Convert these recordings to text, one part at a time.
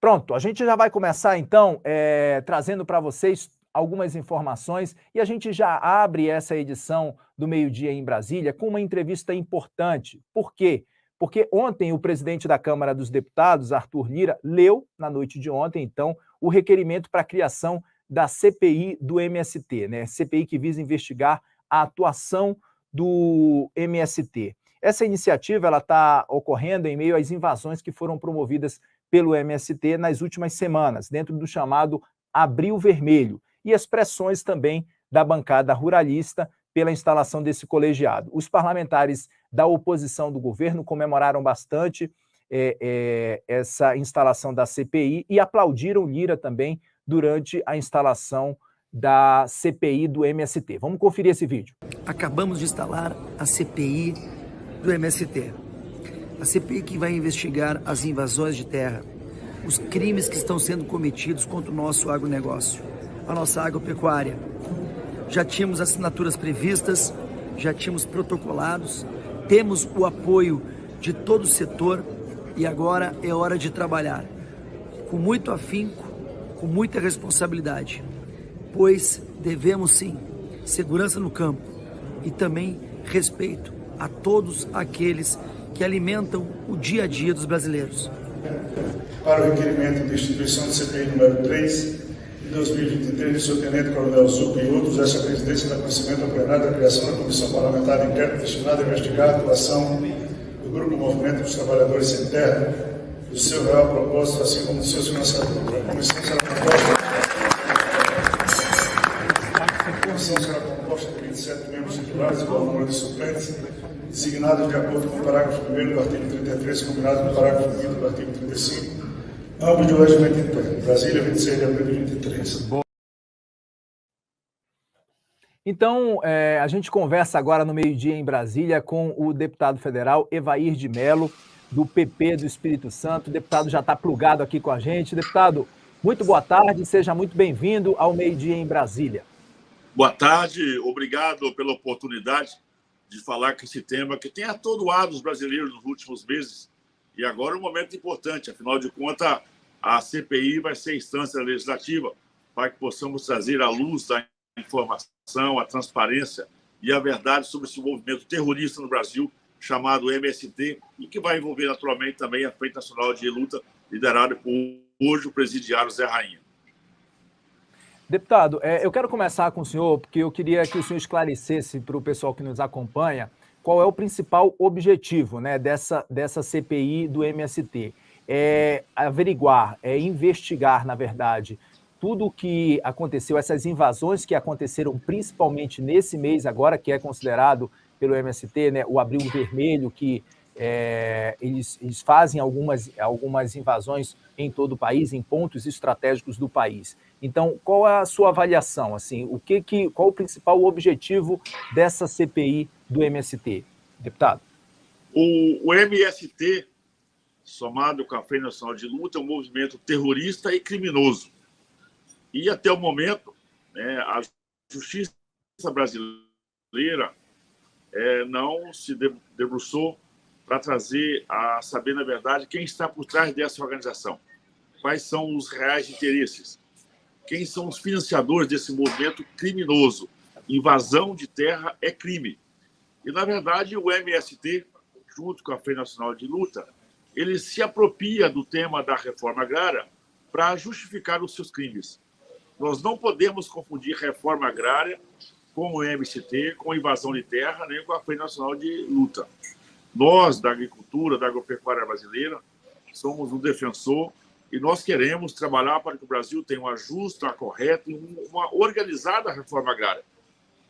Pronto, a gente já vai começar então trazendo para vocês algumas informações e a gente já abre essa edição do Meio-Dia em Brasília com uma entrevista importante. Por quê? Porque ontem o presidente da Câmara dos Deputados, Arthur Lira, leu, na noite de ontem, então, o requerimento para a criação da CPI do MST, né? CPI que visa investigar a atuação do MST. Essa iniciativa está ocorrendo em meio às invasões que foram promovidas pelo MST nas últimas semanas, dentro do chamado Abril Vermelho, e as pressões também da bancada ruralista pela instalação desse colegiado. Os parlamentares da oposição do governo comemoraram bastante essa instalação da CPI e aplaudiram Lira também durante a instalação da CPI do MST. Vamos conferir esse vídeo. Acabamos de instalar a CPI do MST. A CPI que vai investigar as invasões de terra, os crimes que estão sendo cometidos contra o nosso agronegócio, a nossa agropecuária. Já tínhamos assinaturas previstas, já tínhamos protocolados, temos o apoio de todo o setor e agora é hora de trabalhar com muito afinco, com muita responsabilidade, pois devemos sim segurança no campo e também respeito a todos aqueles que alimentam o dia a dia dos brasileiros. Para o requerimento de instituição de CPI número 3 de 2023, do seu tenente-coronel Zucco e outros, essa presidência dá conhecimento ao plenário da criação da Comissão Parlamentar de Inquérito destinada a investigar a atuação do Grupo Movimento dos Trabalhadores Sem Terra, do seu real propósito, assim como dos seus financiadores. A comissão será composta de 27 membros titulares, igual ao número de suplentes, designados de acordo com o parágrafo 1º do artigo 33, combinado com o parágrafo 5º do artigo 35, ambos do regimento interno. Brasília, 26 de abril de 23. Então, a gente conversa agora no meio-dia em Brasília com o deputado federal Evair de Mello, do PP do Espírito Santo. O deputado já está plugado aqui com a gente. Deputado, muito boa tarde, seja muito bem-vindo ao meio-dia em Brasília. Boa tarde, obrigado pela oportunidade de falar que esse tema que tem atordoado os brasileiros nos últimos meses. E agora é um momento importante, afinal de contas, a CPI vai ser a instância legislativa para que possamos trazer à luz a informação, a transparência e a verdade sobre esse movimento terrorista no Brasil, chamado MST, e que vai envolver naturalmente também a Frente Nacional de Luta, liderada por hoje o presidiário Zé Rainha. Deputado, eu quero começar com o senhor, porque eu queria que o senhor esclarecesse para o pessoal que nos acompanha qual é o principal objetivo, né, dessa CPI do MST. É averiguar, é investigar, na verdade, tudo o que aconteceu, essas invasões que aconteceram principalmente nesse mês agora, que é considerado pelo MST, né, o Abril Vermelho, que eles fazem algumas invasões em todo o país, em pontos estratégicos do país. Então, qual é a sua avaliação? Assim, qual o principal objetivo dessa CPI do MST, deputado? O MST, somado com a Frente Nacional de Luta, é um movimento terrorista e criminoso. E, até o momento, a justiça brasileira não se debruçou para trazer a saber, na verdade, quem está por trás dessa organização. Quais são os reais interesses? Quem são os financiadores desse movimento criminoso? Invasão de terra é crime. E, na verdade, o MST, junto com a Frente Nacional de Luta, ele se apropria do tema da reforma agrária para justificar os seus crimes. Nós não podemos confundir reforma agrária com o MST, com invasão de terra, nem com a Frente Nacional de Luta. Nós, da agricultura, da agropecuária brasileira, somos um defensor e nós queremos trabalhar para que o Brasil tenha uma justa, uma correta e uma organizada reforma agrária.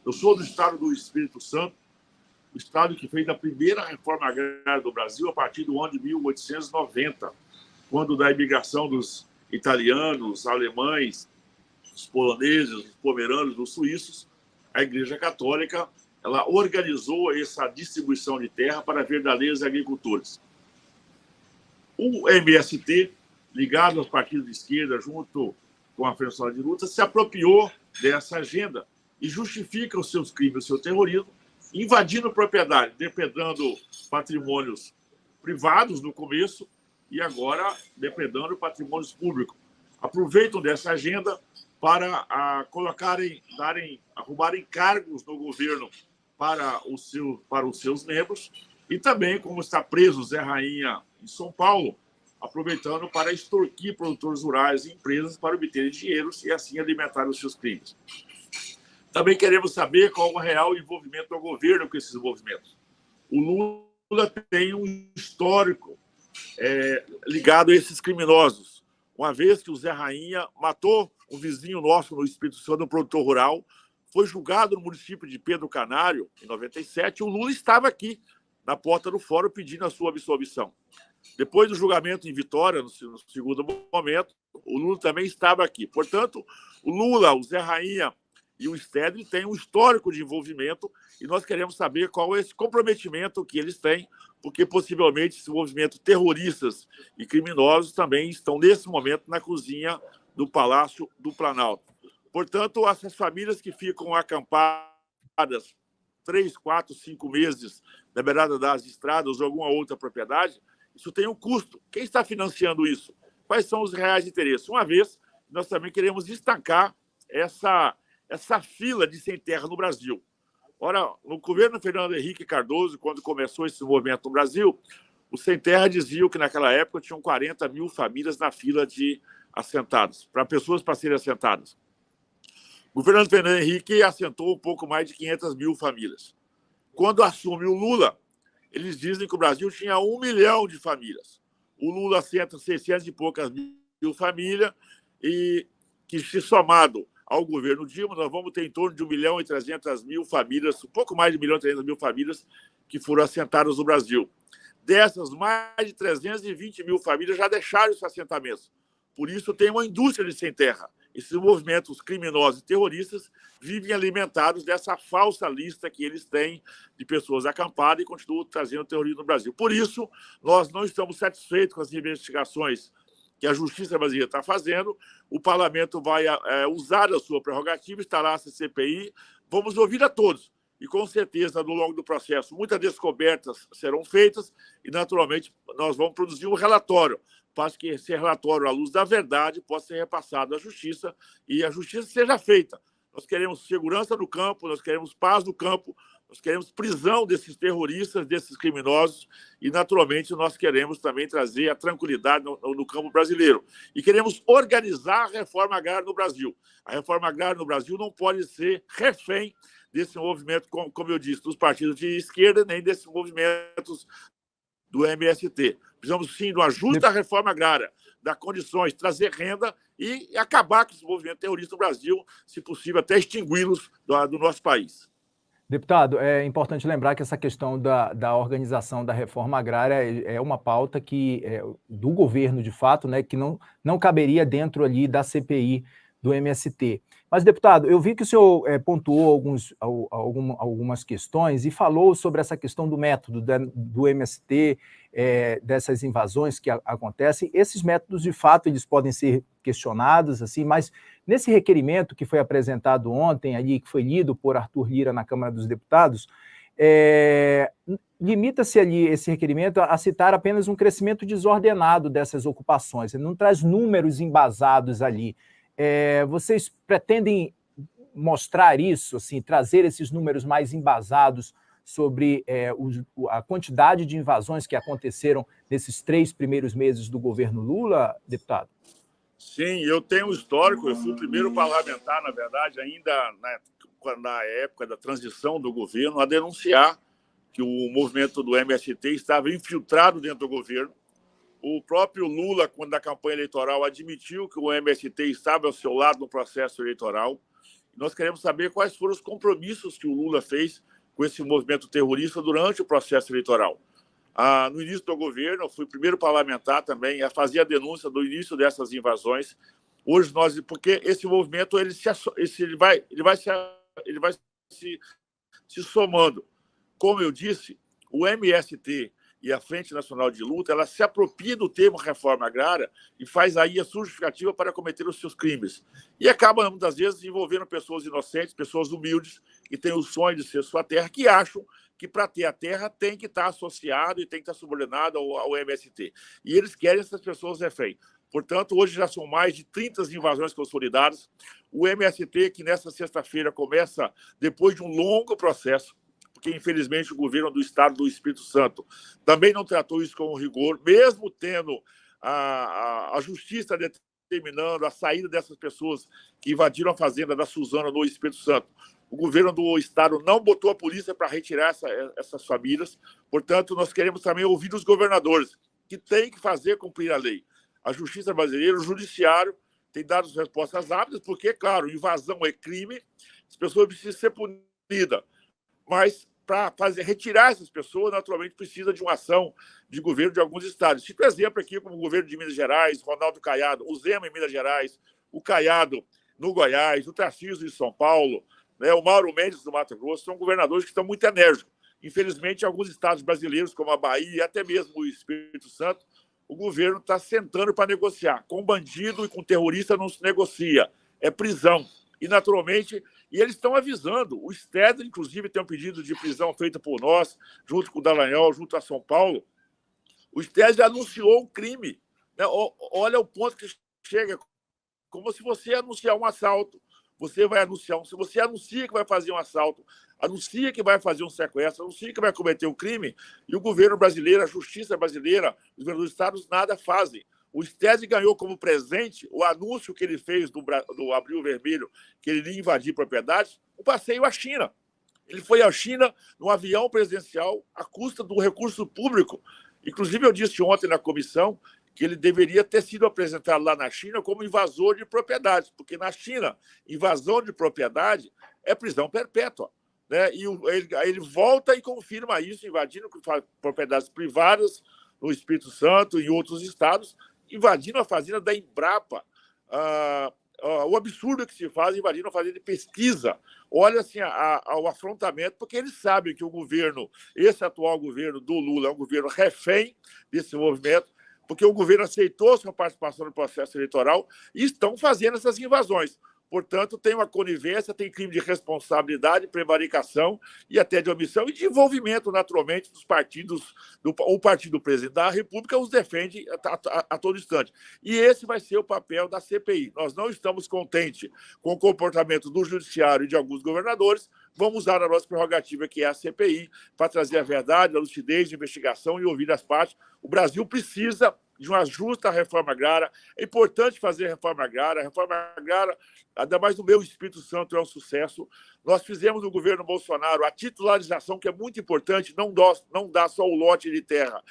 Eu sou do estado do Espírito Santo, o estado que fez a primeira reforma agrária do Brasil a partir do ano de 1890, quando da imigração dos italianos, alemães, os poloneses, os pomeranos, os suíços, a Igreja Católica ela organizou essa distribuição de terra para verdadeiros agricultores. O MST, ligado aos partidos de esquerda, junto com a Frente Nacional de Luta, se apropriou dessa agenda e justifica os seus crimes, o seu terrorismo, invadindo propriedade, depredando patrimônios privados no começo e agora depredando patrimônios públicos. Aproveitam dessa agenda para arrumarem cargos no governo para os seus membros, e também, como está preso Zé Rainha em São Paulo, aproveitando para extorquir produtores rurais e empresas para obterem dinheiros e assim alimentar os seus crimes. Também queremos saber qual é o real envolvimento do governo com esses movimentos. O Lula tem um histórico ligado a esses criminosos, uma vez que o Zé Rainha matou um vizinho nosso no Espírito Santo, um produtor rural, foi julgado no município de Pedro Canário, em 97, e o Lula estava aqui, na porta do fórum, pedindo a sua absolvição. Depois do julgamento em Vitória, no segundo momento, o Lula também estava aqui. Portanto, o Lula, o Zé Rainha e o Stedley têm um histórico de envolvimento e nós queremos saber qual é esse comprometimento que eles têm, porque possivelmente esses movimentos terroristas e criminosos também estão, nesse momento, na cozinha do Palácio do Planalto. Portanto, essas famílias que ficam acampadas 3, 4, 5 meses na beirada das estradas ou alguma outra propriedade, isso tem um custo. Quem está financiando isso? Quais são os reais interesses? Uma vez, nós também queremos estancar essa fila de sem terra no Brasil. Ora, no governo Fernando Henrique Cardoso, quando começou esse movimento no Brasil, os sem terra diziam que naquela época tinham 40 mil famílias na fila de assentados, para pessoas para serem assentadas. O governo Fernando Henrique assentou um pouco mais de 500 mil famílias. Quando assume o Lula, eles dizem que o Brasil tinha 1 milhão de famílias. O Lula assenta 600 e poucas mil famílias e que, se somado ao governo Dilma, nós vamos ter em torno de 1.300.000 famílias, um pouco mais de 1.300.000 famílias que foram assentadas no Brasil. Dessas, mais de 320 mil famílias já deixaram os assentamentos. Por isso, tem uma indústria de sem terra. Esses movimentos criminosos e terroristas vivem alimentados dessa falsa lista que eles têm de pessoas acampadas e continuam trazendo terrorismo no Brasil. Por isso, nós não estamos satisfeitos com as investigações que a Justiça Brasileira está fazendo. O Parlamento vai usar a sua prerrogativa, estará a CPI, vamos ouvir a todos. E, com certeza, ao longo do processo, muitas descobertas serão feitas e, naturalmente, nós vamos produzir um relatório para que esse relatório, à luz da verdade, possa ser repassado à Justiça e a Justiça seja feita. Nós queremos segurança no campo, nós queremos paz no campo, nós queremos prisão desses terroristas, desses criminosos e, naturalmente, nós queremos também trazer a tranquilidade no campo brasileiro. E queremos organizar a reforma agrária no Brasil. A reforma agrária no Brasil não pode ser refém desse movimento, como eu disse, dos partidos de esquerda, nem desses movimentos do MST. Precisamos, sim, de uma justa reforma agrária, dar condições, trazer renda e acabar com esse movimento terrorista no Brasil, se possível, até extingui-los do nosso país. Deputado, é importante lembrar que essa questão da organização da reforma agrária é uma pauta que do governo, de fato, né, que não caberia dentro ali da CPI do MST. Mas, deputado, eu vi que o senhor pontuou algumas questões e falou sobre essa questão do método do MST, dessas invasões que acontecem. Esses métodos, de fato, eles podem ser questionados, assim, mas nesse requerimento que foi apresentado ontem, ali, que foi lido por Arthur Lira na Câmara dos Deputados, limita-se ali esse requerimento a citar apenas um crescimento desordenado dessas ocupações. Ele não traz números embasados ali. Vocês pretendem mostrar isso, assim, trazer esses números mais embasados sobre a quantidade de invasões que aconteceram nesses 3 primeiros meses do governo Lula, deputado? Sim, eu tenho um histórico, eu fui o primeiro parlamentar, na verdade, ainda na época da transição do governo, a denunciar que o movimento do MST estava infiltrado dentro do governo. O próprio Lula, quando da campanha eleitoral, admitiu que o MST estava ao seu lado no processo eleitoral. Nós queremos saber quais foram os compromissos que o Lula fez com esse movimento terrorista durante o processo eleitoral. No início do governo, eu fui o primeiro parlamentar também a fazer a denúncia do início dessas invasões. Hoje porque esse movimento ele vai se somando. Como eu disse, o MST e a Frente Nacional de Luta, ela se apropria do termo reforma agrária e faz aí a sua justificativa para cometer os seus crimes. E acaba, muitas vezes, envolvendo pessoas inocentes, pessoas humildes, que têm o sonho de ser sua terra, que acham que para ter a terra tem que estar associado e tem que estar subordinado ao MST. E eles querem essas pessoas refém. Portanto, hoje já são mais de 30 invasões consolidadas. O MST, que nesta sexta-feira começa depois de um longo processo, porque, infelizmente, o governo do Estado do Espírito Santo também não tratou isso com rigor, mesmo tendo a Justiça determinando a saída dessas pessoas que invadiram a fazenda da Suzana no Espírito Santo. O governo do Estado não botou a polícia para retirar essas famílias. Portanto, nós queremos também ouvir os governadores, que têm que fazer cumprir a lei. A Justiça brasileira, o Judiciário, tem dado respostas rápidas, porque, claro, invasão é crime, as pessoas precisam ser punidas. Mas, para retirar essas pessoas, naturalmente, precisa de uma ação de governo de alguns estados. Cito exemplo aqui, como o governo de Minas Gerais, Ronaldo Caiado, o Zema em Minas Gerais, o Caiado no Goiás, o Tarcísio em São Paulo, né, o Mauro Mendes do Mato Grosso, são governadores que estão muito enérgicos. Infelizmente, alguns estados brasileiros, como a Bahia e até mesmo o Espírito Santo, o governo está sentando para negociar. Com bandido e com terrorista não se negocia, é prisão. E, naturalmente, eles estão avisando. O STED, inclusive, tem um pedido de prisão feito por nós, junto com o Dallagnol, junto a São Paulo. O STED já anunciou um crime. Né? Olha o ponto que chega. Como se você anunciar um assalto, você vai anunciar. Se você anuncia que vai fazer um assalto, anuncia que vai fazer um sequestro, anuncia que vai cometer um crime, e o governo brasileiro, a justiça brasileira, os governos dos estados nada fazem. O STED ganhou como presente o anúncio que ele fez do Abril Vermelho, que ele ia invadir propriedades, o passeio à China. Ele foi à China num avião presidencial à custa do recurso público. Inclusive, eu disse ontem na comissão que ele deveria ter sido apresentado lá na China como invasor de propriedades, porque na China, invasão de propriedade é prisão perpétua. Né? E ele volta e confirma isso, invadindo propriedades privadas no Espírito Santo e em outros estados, invadindo a fazenda da Embrapa. O absurdo que se faz invadindo a fazenda de pesquisa. Olha assim, o afrontamento, porque eles sabem que o governo, esse atual governo do Lula, é um governo refém desse movimento, porque o governo aceitou sua participação no processo eleitoral e estão fazendo essas invasões. Portanto, tem uma conivência, tem crime de responsabilidade, prevaricação e até de omissão e de envolvimento, naturalmente, dos partidos. O partido do presidente da República os defende a todo instante. E esse vai ser o papel da CPI. Nós não estamos contentes com o comportamento do Judiciário e de alguns governadores. Vamos usar a nossa prerrogativa, que é a CPI, para trazer a verdade, a lucidez de investigação e ouvir as partes. O Brasil precisa de uma justa reforma agrária. É importante fazer reforma agrária. A reforma agrária, ainda mais no meu Espírito Santo, é um sucesso. Nós fizemos no governo Bolsonaro a titularização, que é muito importante, não dá só o lote de terra,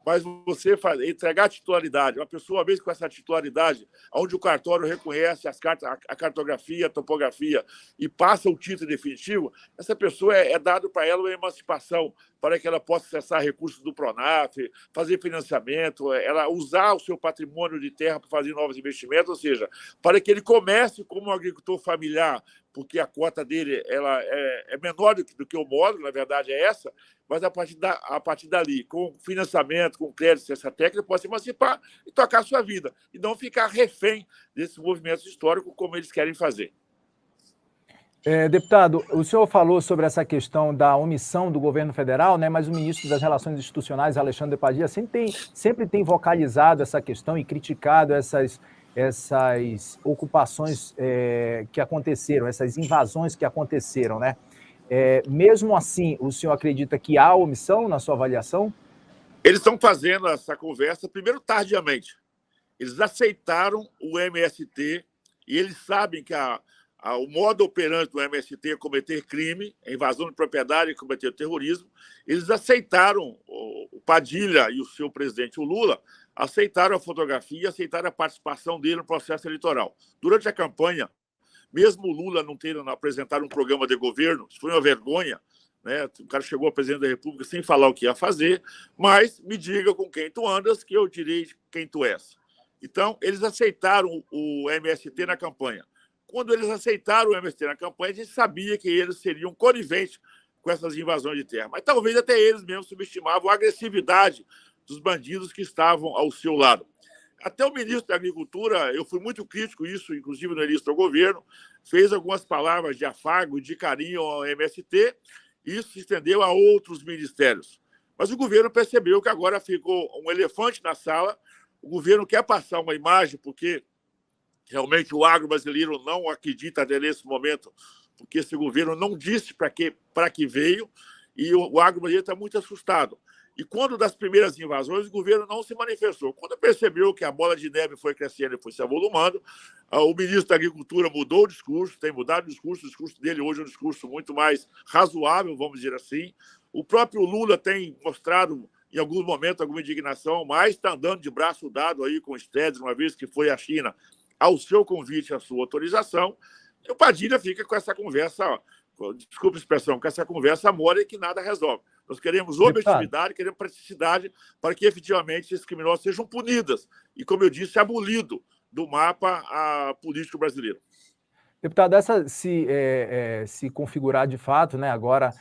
mas você entregar a titularidade. Uma pessoa, uma vez com essa titularidade, onde o cartório reconhece a cartografia, a topografia e passa o título definitivo, essa pessoa é dado para ela uma emancipação, para que ela possa acessar recursos do Pronaf, fazer financiamento, ela usar o seu patrimônio de terra para fazer novos investimentos, ou seja, para que ele comece como um agricultor familiar, porque a cota dele ela é menor do que o módulo, na verdade é essa, mas a partir dali, com financiamento, com crédito, essa técnica, pode se emancipar e tocar a sua vida, e não ficar refém desses movimentos históricos como eles querem fazer. Deputado, o senhor falou sobre essa questão da omissão do governo federal, né? Mas o ministro das Relações Institucionais, Alexandre de Padilha, sempre tem vocalizado essa questão e criticado essas ocupações que aconteceram, essas invasões que aconteceram, né? Mesmo assim, o senhor acredita que há omissão na sua avaliação? Eles estão fazendo essa conversa, primeiro, tardiamente. Eles aceitaram o MST e eles sabem que o modo operante do MST é cometer crime, invasão de propriedade e cometer terrorismo. Eles aceitaram, o Padilha e o seu presidente, o Lula, aceitaram a fotografia e aceitaram a participação dele no processo eleitoral. Durante a campanha, mesmo o Lula não tendo apresentado um programa de governo, isso foi uma vergonha, né? O cara chegou ao presidente da República sem falar o que ia fazer, mas me diga com quem tu andas, que eu direi quem tu és. Então, eles aceitaram o MST na campanha. Quando eles aceitaram o MST na campanha, a gente sabia que eles seriam coniventes com essas invasões de terra. Mas talvez até eles mesmos subestimavam a agressividade dos bandidos que estavam ao seu lado. Até o ministro da Agricultura, eu fui muito crítico isso, inclusive no início do governo, fez algumas palavras de afago e de carinho ao MST, e isso se estendeu a outros ministérios. Mas o governo percebeu que agora ficou um elefante na sala, o governo quer passar uma imagem, porque realmente o agro brasileiro não acredita até nesse momento, porque esse governo não disse para que veio, e o agro brasileiro está muito assustado. E quando das primeiras invasões, o governo não se manifestou. Quando percebeu que a bola de neve foi crescendo e foi se avolumando, o ministro da Agricultura mudou o discurso, tem mudado o discurso dele hoje é um discurso muito mais razoável, vamos dizer assim. O próprio Lula tem mostrado, em alguns momentos, alguma indignação, mas está andando de braço dado aí com o Stedley, uma vez que foi à China, ao seu convite, à sua autorização. E o Padilha fica com essa conversa, desculpa a expressão, com essa conversa mole que nada resolve. Nós queremos objetividade, queremos praticidade para que efetivamente esses criminosos sejam punidos e, como eu disse, abolido do mapa político brasileiro. Deputado, essa se configurar de fato, né, agora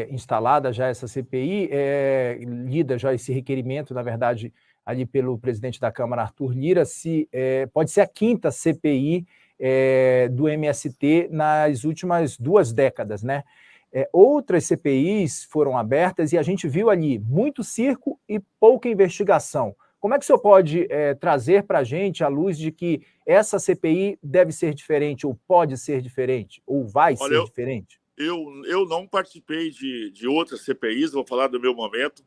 instalada já essa CPI, lida já esse requerimento, na verdade, ali pelo presidente da Câmara, Arthur Lira, pode ser a quinta CPI do MST nas últimas 2 décadas, né? Outras CPIs foram abertas e a gente viu ali muito circo e pouca investigação. Como é que o senhor pode trazer para a gente a luz de que essa CPI deve ser diferente, ou pode ser diferente, ou vai ser diferente? Eu não participei de outras CPIs, vou falar do meu momento.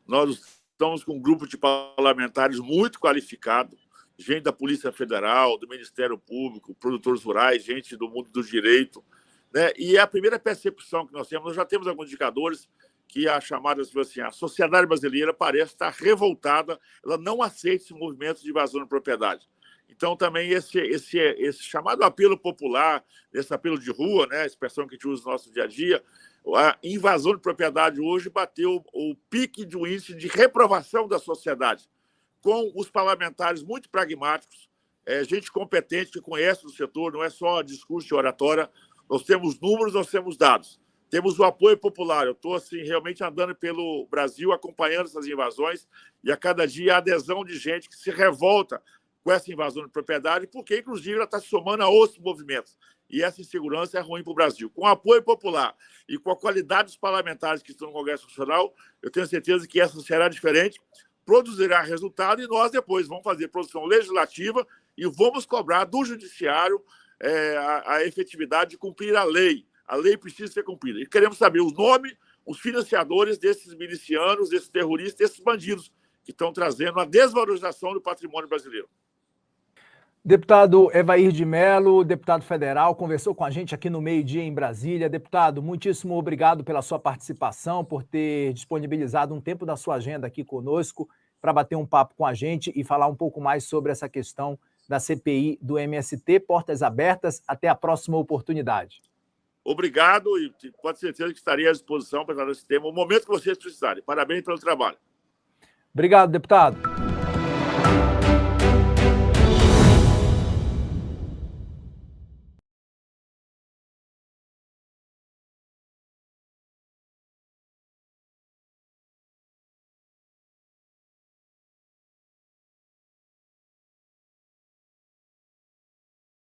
Nós estamos com um grupo de parlamentares muito qualificado, gente da Polícia Federal, do Ministério Público, produtores rurais, gente do mundo do direito, né? E a primeira percepção que nós já temos alguns indicadores que a chamada, assim, a sociedade brasileira parece estar revoltada, ela não aceita esse movimento de invasão de propriedade. Então, também esse chamado apelo popular, esse apelo de rua, né, a expressão que a gente usa no nosso dia a dia, a invasão de propriedade hoje bateu o pique de um índice de reprovação da sociedade, com os parlamentares muito pragmáticos, gente competente que conhece o setor, não é só discurso e oratória. Nós temos números, nós temos dados. Temos o apoio popular. Eu estou assim, realmente andando pelo Brasil, acompanhando essas invasões, e a cada dia a adesão de gente que se revolta com essa invasão de propriedade, porque, inclusive, ela está se somando a outros movimentos. E essa insegurança é ruim para o Brasil. Com o apoio popular e com a qualidade dos parlamentares que estão no Congresso Nacional, eu tenho certeza que essa será diferente, produzirá resultado, e nós depois vamos fazer produção legislativa e vamos cobrar do Judiciário a efetividade de cumprir a lei. A lei precisa ser cumprida. E queremos saber os nomes, os financiadores desses milicianos, desses terroristas, desses bandidos que estão trazendo a desvalorização do patrimônio brasileiro. Deputado Evair de Mello, deputado federal, conversou com a gente aqui no Meio-Dia em Brasília. Deputado, muitíssimo obrigado pela sua participação, por ter disponibilizado um tempo da sua agenda aqui conosco para bater um papo com a gente e falar um pouco mais sobre essa questão da CPI do MST. Portas abertas, até a próxima oportunidade. Obrigado e pode ter certeza que estarei à disposição para tratar desse tema no momento que vocês precisarem. Parabéns pelo trabalho. Obrigado, deputado.